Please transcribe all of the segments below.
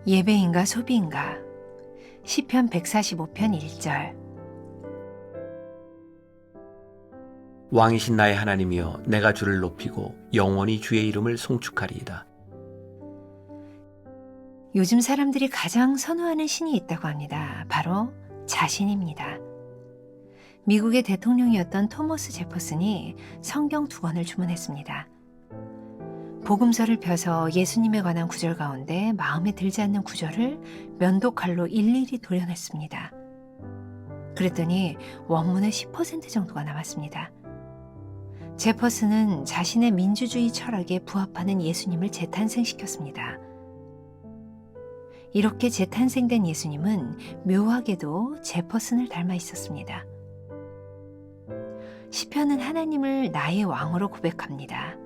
예배인가 소비인가? 시편 145편 1절. 왕이신 나의 하나님이여, 내가 주를 높이고 영원히 주의 이름을 송축하리이다. 요즘 사람들이 가장 선호하는 신이 있다고 합니다. 바로 자신입니다. 미국의 대통령이었던 토머스 제퍼슨이 성경 2권을 주문했습니다. 복음서를 펴서 예수님에 관한 구절 가운데 마음에 들지 않는 구절을 면도칼로 일일이 도려냈습니다. 그랬더니 원문의 10% 정도가 남았습니다. 제퍼슨은 자신의 민주주의 철학에 부합하는 예수님을 재탄생시켰습니다. 이렇게 재탄생된 예수님은 묘하게도 제퍼슨을 닮아 있었습니다. 시편은 하나님을 나의 왕으로 고백합니다.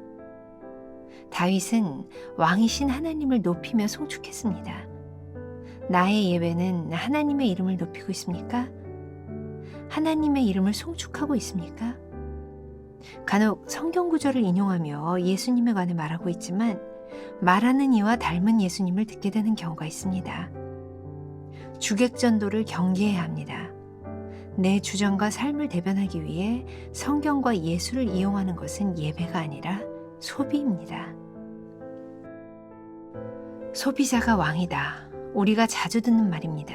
다윗은 왕이신 하나님을 높이며 송축했습니다. 나의 예배는 하나님의 이름을 높이고 있습니까? 하나님의 이름을 송축하고 있습니까? 간혹 성경 구절을 인용하며 예수님에 관해 말하고 있지만 말하는 이와 닮은 예수님을 듣게 되는 경우가 있습니다. 주객전도를 경계해야 합니다. 내 주장과 삶을 대변하기 위해 성경과 예수를 이용하는 것은 예배가 아니라 소비입니다. 소비자가 왕이다. 우리가 자주 듣는 말입니다.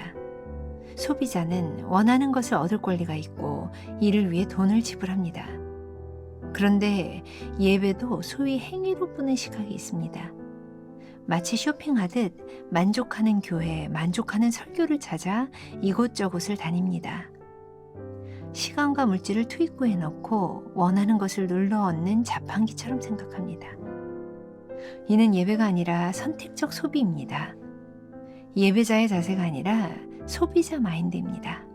소비자는 원하는 것을 얻을 권리가 있고 이를 위해 돈을 지불합니다. 그런데 예배도 소위 행위로 보는 시각이 있습니다. 마치 쇼핑하듯 만족하는 교회, 만족하는 설교를 찾아 이곳저곳을 다닙니다. 시간과 물질을 투입구에 넣고 원하는 것을 눌러 얻는 자판기처럼 생각합니다. 이는 예배가 아니라 선택적 소비입니다. 예배자의 자세가 아니라 소비자 마인드입니다.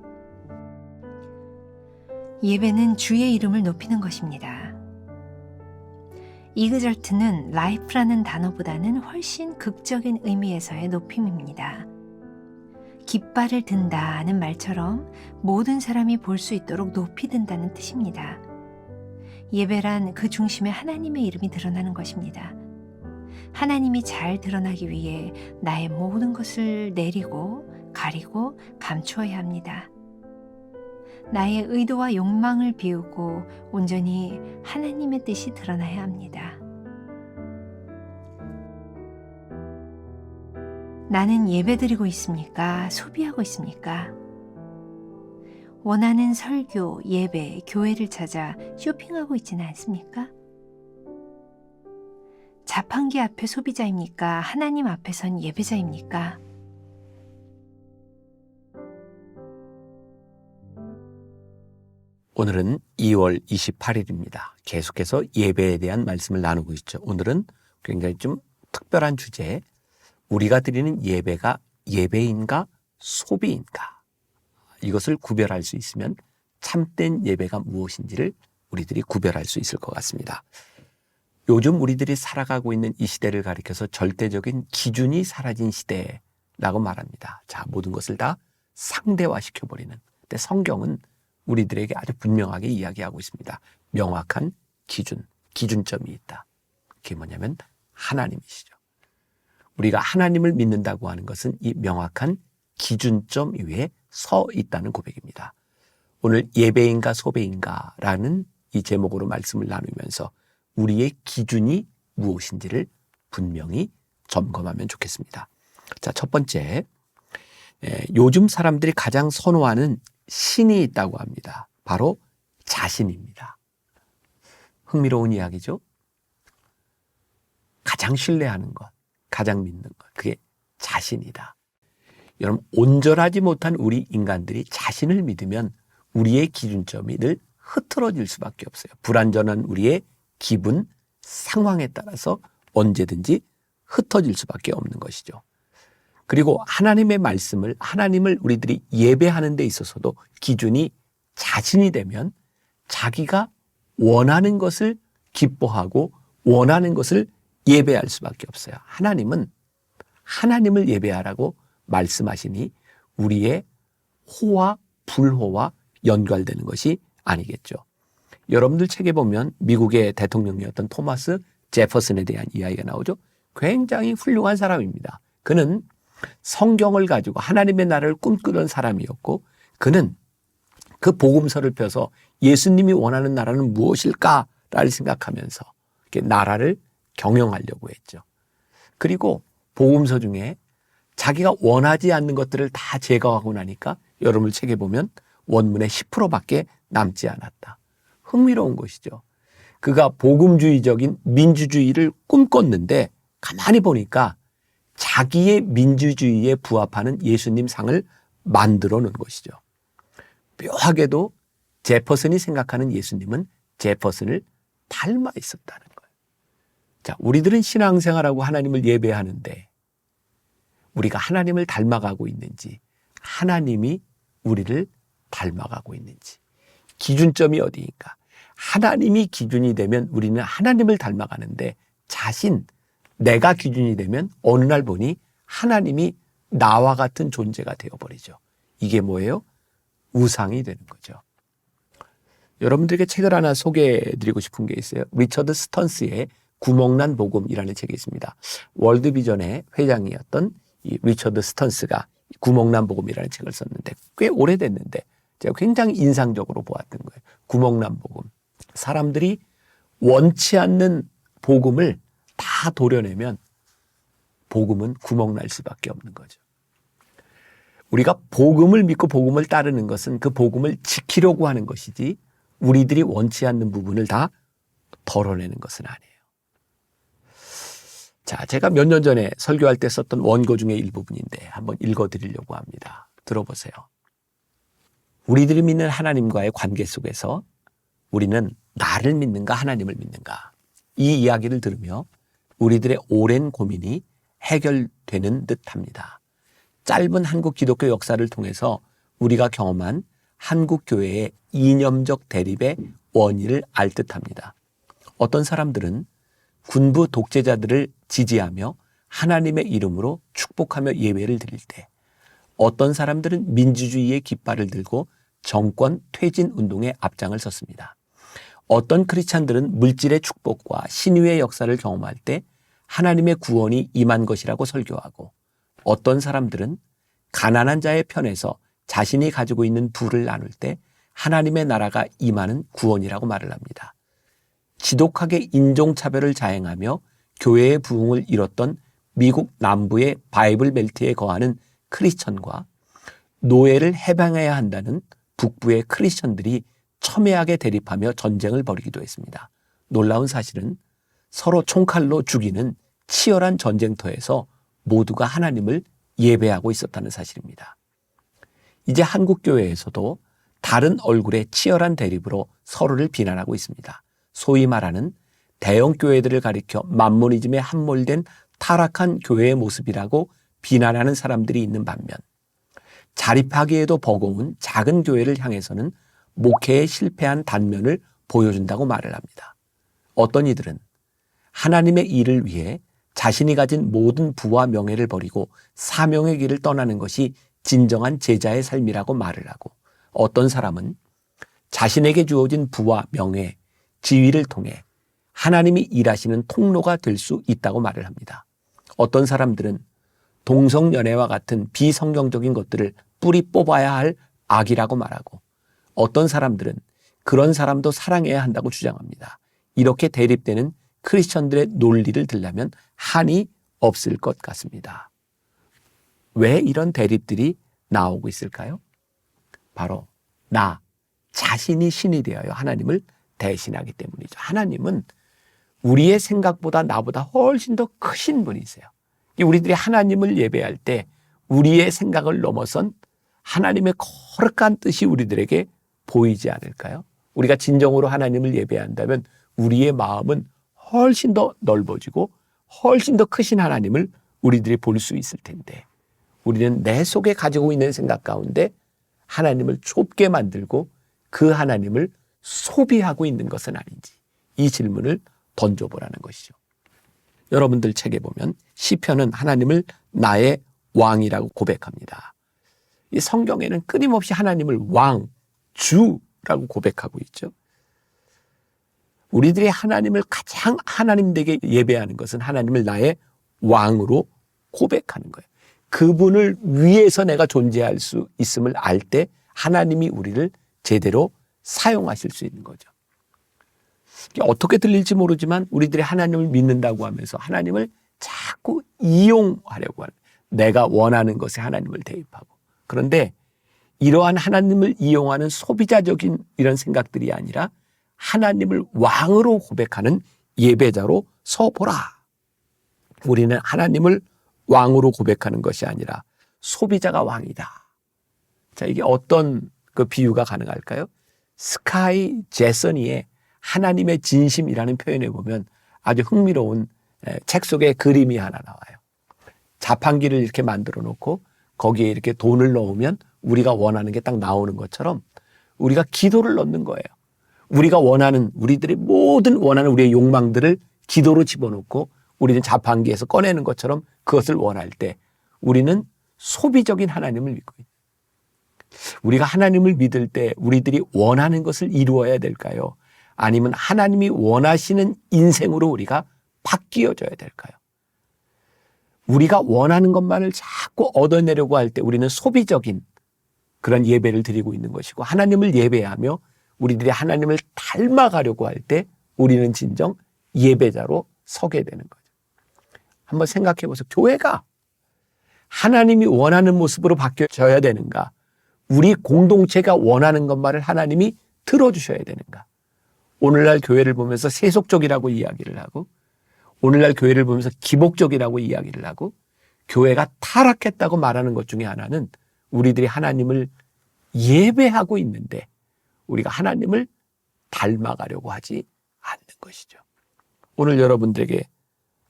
예배는 주의 이름을 높이는 것입니다. 이그절트는 life라는 단어보다는 훨씬 극적인 의미에서의 높임입니다. 깃발을 든다는 말처럼 모든 사람이 볼 수 있도록 높이 든다는 뜻입니다. 예배란 그 중심에 하나님의 이름이 드러나는 것입니다. 하나님이 잘 드러나기 위해 나의 모든 것을 내리고 가리고 감추어야 합니다. 나의 의도와 욕망을 비우고 온전히 하나님의 뜻이 드러나야 합니다. 나는 예배드리고 있습니까? 소비하고 있습니까? 원하는 설교, 예배, 교회를 찾아 쇼핑하고 있지는 않습니까? 자판기 앞에 소비자입니까? 하나님 앞에선 예배자입니까? 오늘은 2월 28일입니다. 계속해서 예배에 대한 말씀을 나누고 있죠. 오늘은 굉장히 좀 특별한 주제, 우리가 드리는 예배가 예배인가 소비인가, 이것을 구별할 수 있으면 참된 예배가 무엇인지를 우리들이 구별할 수 있을 것 같습니다. 요즘 우리들이 살아가고 있는 이 시대를 가리켜서 절대적인 기준이 사라진 시대라고 말합니다. 자, 모든 것을 다 상대화시켜버리는. 근데 성경은 우리들에게 아주 분명하게 이야기하고 있습니다. 명확한 기준점이 있다. 그게 뭐냐면 하나님이시죠. 우리가 하나님을 믿는다고 하는 것은 이 명확한 기준점 위에 서 있다는 고백입니다. 오늘 예배인가 소배인가라는 이 제목으로 말씀을 나누면서 우리의 기준이 무엇인지를 분명히 점검하면 좋겠습니다. 자, 첫 번째, 요즘 사람들이 가장 선호하는 신이 있다고 합니다. 바로 자신입니다. 흥미로운 이야기죠. 가장 신뢰하는 것, 가장 믿는 것, 그게 자신이다. 여러분, 온전하지 못한 우리 인간들이 자신을 믿으면 우리의 기준점이 늘 흐트러질 수밖에 없어요. 불완전한 우리의 기분, 상황에 따라서 언제든지 흩어질 수밖에 없는 것이죠. 그리고 하나님의 말씀을, 하나님을 우리들이 예배하는 데 있어서도 기준이 자신이 되면 자기가 원하는 것을 기뻐하고 원하는 것을 예배할 수밖에 없어요. 하나님은 하나님을 예배하라고 말씀하시니 우리의 호와 불호와 연결되는 것이 아니겠죠. 여러분들 책에 보면 미국의 대통령이었던 토마스 제퍼슨에 대한 이야기가 나오죠. 굉장히 훌륭한 사람입니다. 그는 성경을 가지고 하나님의 나라를 꿈꾸던 사람이었고 그는 그 복음서를 펴서 예수님이 원하는 나라는 무엇일까를 생각하면서 이렇게 나라를 경영하려고 했죠. 그리고 복음서 중에 자기가 원하지 않는 것들을 다 제거하고 나니까 여러분들 책에 보면 원문의 10%밖에 남지 않았다. 흥미로운 것이죠. 그가 복음주의적인 민주주의를 꿈꿨는데 가만히 보니까 자기의 민주주의에 부합하는 예수님 상을 만들어 놓은 것이죠. 묘하게도 제퍼슨이 생각하는 예수님은 제퍼슨을 닮아 있었다는 거예요. 자, 우리들은 신앙생활하고 하나님을 예배하는데 우리가 하나님을 닮아가고 있는지, 하나님이 우리를 닮아가고 있는지, 기준점이 어디인가? 하나님이 기준이 되면 우리는 하나님을 닮아가는데 내가 기준이 되면 어느 날 보니 하나님이 나와 같은 존재가 되어버리죠. 이게 뭐예요? 우상이 되는 거죠. 여러분들에게 책을 하나 소개해드리고 싶은 게 있어요. 리처드 스턴스의 구멍난 복음이라는 책이 있습니다. 월드비전의 회장이었던 이 리처드 스턴스가 구멍난 복음이라는 책을 썼는데 꽤 오래됐는데 제가 굉장히 인상적으로 보았던 거예요. 구멍난 복음. 사람들이 원치 않는 복음을 다 도려내면 복음은 구멍날 수밖에 없는 거죠. 우리가 복음을 믿고 복음을 따르는 것은 그 복음을 지키려고 하는 것이지 우리들이 원치 않는 부분을 다 덜어내는 것은 아니에요. 자, 제가 몇 년 전에 설교할 때 썼던 원고 중에 일부분인데 한번 읽어드리려고 합니다. 들어보세요. 우리들이 믿는 하나님과의 관계 속에서 우리는 나를 믿는가 하나님을 믿는가 이 이야기를 들으며 우리들의 오랜 고민이 해결되는 듯합니다. 짧은 한국 기독교 역사를 통해서 우리가 경험한 한국 교회의 이념적 대립의 원인을 알 듯합니다. 어떤 사람들은 군부 독재자들을 지지하며 하나님의 이름으로 축복하며 예배를 드릴 때 어떤 사람들은 민주주의의 깃발을 들고 정권 퇴진 운동에 앞장을 섰습니다. 어떤 크리스찬들은 물질의 축복과 신유의 역사를 경험할 때 하나님의 구원이 임한 것이라고 설교하고 어떤 사람들은 가난한 자의 편에서 자신이 가지고 있는 부를 나눌 때 하나님의 나라가 임하는 구원이라고 말을 합니다. 지독하게 인종차별을 자행하며 교회의 부흥을 이뤘던 미국 남부의 바이블 벨트에 거하는 크리스천과 노예를 해방해야 한다는 북부의 크리스천들이 첨예하게 대립하며 전쟁을 벌이기도 했습니다. 놀라운 사실은 서로 총칼로 죽이는 치열한 전쟁터에서 모두가 하나님을 예배하고 있었다는 사실입니다. 이제 한국교회에서도 다른 얼굴의 치열한 대립으로 서로를 비난하고 있습니다. 소위 말하는 대형 교회들을 가리켜 만모니즘에 함몰된 타락한 교회의 모습이라고 비난하는 사람들이 있는 반면 자립하기에도 버거운 작은 교회를 향해서는 목회에 실패한 단면을 보여준다고 말을 합니다. 어떤 이들은 하나님의 일을 위해 자신이 가진 모든 부와 명예를 버리고 사명의 길을 떠나는 것이 진정한 제자의 삶이라고 말을 하고 어떤 사람은 자신에게 주어진 부와 명예, 지위를 통해 하나님이 일하시는 통로가 될 수 있다고 말을 합니다. 어떤 사람들은 동성연애와 같은 비성경적인 것들을 뿌리 뽑아야 할 악이라고 말하고 어떤 사람들은 그런 사람도 사랑해야 한다고 주장합니다. 이렇게 대립되는 크리스천들의 논리를 들려면 한이 없을 것 같습니다. 왜 이런 대립들이 나오고 있을까요? 바로 나 자신이 신이 되어야 하나님을 대신하기 때문이죠. 하나님은 우리의 생각보다 나보다 훨씬 더 크신 분이세요. 우리들이 하나님을 예배할 때 우리의 생각을 넘어선 하나님의 거룩한 뜻이 우리들에게 보이지 않을까요? 우리가 진정으로 하나님을 예배한다면 우리의 마음은 훨씬 더 넓어지고 훨씬 더 크신 하나님을 우리들이 볼 수 있을 텐데 우리는 내 속에 가지고 있는 생각 가운데 하나님을 좁게 만들고 그 하나님을 소비하고 있는 것은 아닌지 이 질문을 던져보라는 것이죠. 여러분들 책에 보면 시편은 하나님을 나의 왕이라고 고백합니다. 이 성경에는 끊임없이 하나님을 왕, 주라고 고백하고 있죠. 우리들이 하나님을 가장 하나님에게 예배하는 것은 하나님을 나의 왕으로 고백하는 거예요. 그분을 위해서 내가 존재할 수 있음을 알 때 하나님이 우리를 제대로 사용하실 수 있는 거죠. 어떻게 들릴지 모르지만 우리들이 하나님을 믿는다고 하면서 하나님을 자꾸 이용하려고 하는, 내가 원하는 것에 하나님을 대입하고, 그런데 이러한 하나님을 이용하는 소비자적인 이런 생각들이 아니라 하나님을 왕으로 고백하는 예배자로 서보라. 우리는 하나님을 왕으로 고백하는 것이 아니라 소비자가 왕이다. 자, 이게 어떤 그 비유가 가능할까요? 스카이 제서니의 하나님의 진심이라는 표현에 보면 아주 흥미로운 책 속에 그림이 하나 나와요. 자판기를 이렇게 만들어 놓고 거기에 이렇게 돈을 넣으면 우리가 원하는 게 딱 나오는 것처럼 우리가 기도를 넣는 거예요. 우리가 원하는, 우리들의 모든 원하는 우리의 욕망들을 기도로 집어넣고 우리는 자판기에서 꺼내는 것처럼 그것을 원할 때 우리는 소비적인 하나님을 믿고 있어요. 우리가 하나님을 믿을 때 우리들이 원하는 것을 이루어야 될까요? 아니면 하나님이 원하시는 인생으로 우리가 바뀌어져야 될까요? 우리가 원하는 것만을 자꾸 얻어내려고 할 때 우리는 소비적인 그런 예배를 드리고 있는 것이고, 하나님을 예배하며 우리들이 하나님을 닮아가려고 할 때 우리는 진정 예배자로 서게 되는 거죠. 한번 생각해 보세요. 교회가 하나님이 원하는 모습으로 바뀌어져야 되는가? 우리 공동체가 원하는 것만을 하나님이 들어주셔야 되는가? 오늘날 교회를 보면서 세속적이라고 이야기를 하고, 오늘날 교회를 보면서 기복적이라고 이야기를 하고, 교회가 타락했다고 말하는 것 중에 하나는 우리들이 하나님을 예배하고 있는데 우리가 하나님을 닮아가려고 하지 않는 것이죠. 오늘 여러분들에게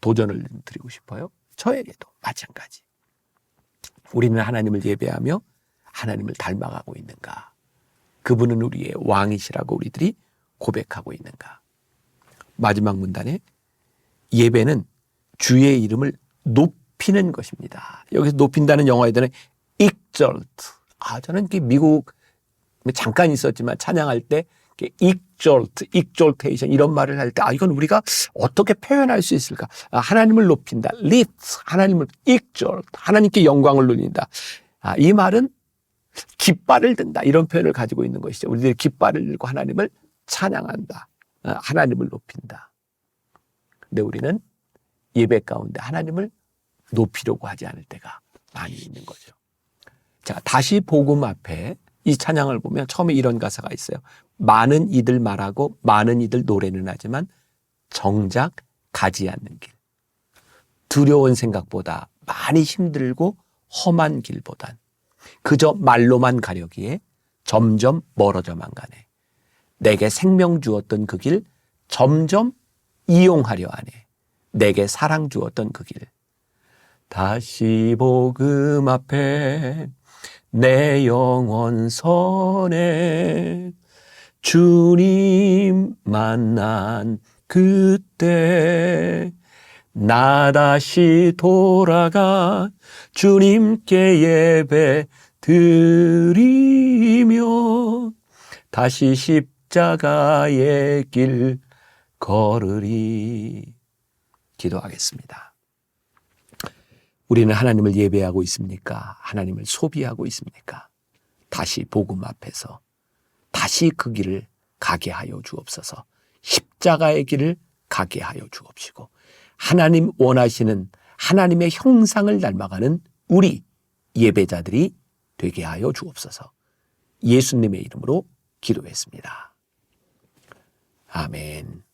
도전을 드리고 싶어요. 저에게도 마찬가지. 우리는 하나님을 예배하며 하나님을 닮아가고 있는가? 그분은 우리의 왕이시라고 우리들이 고백하고 있는가? 마지막 문단에 예배는 주의 이름을 높이는 것입니다. 여기서 높인다는 영어에는 exalt. 저는 미국 잠깐 있었지만 찬양할 때 exalt, exaltation 이런 말을 할 때 이건 우리가 어떻게 표현할 수 있을까? 하나님을 높인다. lift, 하나님을 exalt, 하나님께 영광을 돌린다. 이 말은 깃발을 든다. 이런 표현을 가지고 있는 것이죠. 우리들이 깃발을 들고 하나님을 찬양한다. 하나님을 높인다. 근데 우리는 예배 가운데 하나님을 높이려고 하지 않을 때가 많이 있는 거죠. 자, 다시 복음 앞에 이 찬양을 보면 처음에 이런 가사가 있어요. 많은 이들 말하고 많은 이들 노래는 하지만 정작 가지 않는 길. 두려운 생각보다 많이 힘들고 험한 길보단 그저 말로만 가려기에 점점 멀어져만 가네. 내게 생명 주었던 그 길 점점 이용하려 하네. 내게 사랑 주었던 그 길. 다시 복음 앞에 내 영혼 선에 주님 만난 그때 나 다시 돌아가 주님께 예배 드리며 다시 십자가의 길 걸으리. 기도하겠습니다. 우리는 하나님을 예배하고 있습니까? 하나님을 소비하고 있습니까? 다시 복음 앞에서 다시 그 길을 가게 하여 주옵소서. 십자가의 길을 가게 하여 주옵시고 하나님 원하시는 하나님의 형상을 닮아가는 우리 예배자들이 되게 하여 주옵소서. 예수님의 이름으로 기도했습니다. 아멘.